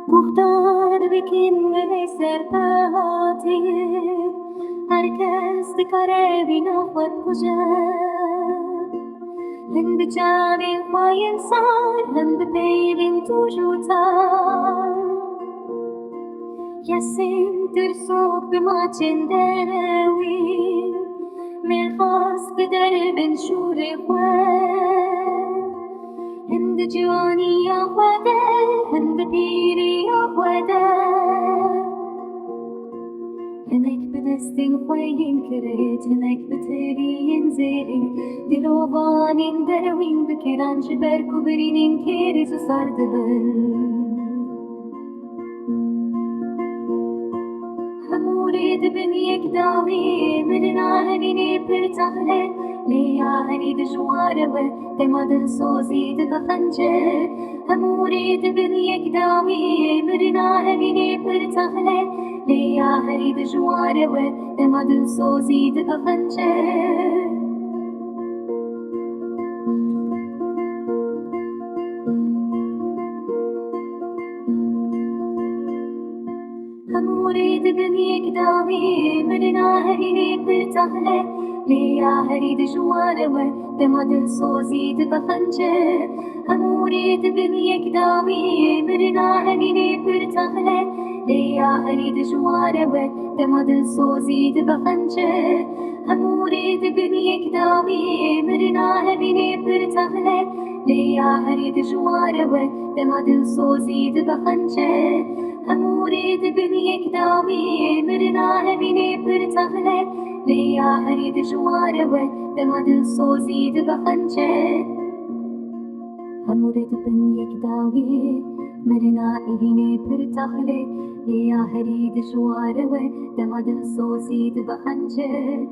Muhtar bikinle sertahatir Herkes dikare binafat kuje Hem biçavin fayin sar Hem bepeyvin tujutar Yasin tirsok bimacin derewin Milfas bidar ben shuri هند جواني يا خدا هند بيري يا خدا هناك بدستين خوين كريت هناك بترين زيرين دلوبانين دروين بكران جبر كبرين كيري سار دبن هموريد بنيك داوي مرنا هنيني برتاهله ليا هني دجوارة تمادن سوزي دبخنجر هموريد بنيك داوي مرنا هنيني برتاهله ليا هني دجوارة تمادن سوزي دبخنجر هموريد بنيك داوي مرنا هنيني برتاهله ليا هريد جوارة تمادن سوزي دبخنجر هموريد بنيك داوي مرنا هنيني برتاهله ليا هريد جوارة تمادن سوزي دبخنجر هموريد بنيك داوي مرنا هنيني برتاهله ليا هريد جوارة تمادن سوزي دبخنجر هموريد بنيك داوي مرنا هنيني برتاهله ليا هريد جوارة تمادن سوزي دبخنجر هموريد بنيك داوي مرنا هنيني برتاهله ليا هريد جوارة تمادن سوزي دبخنجر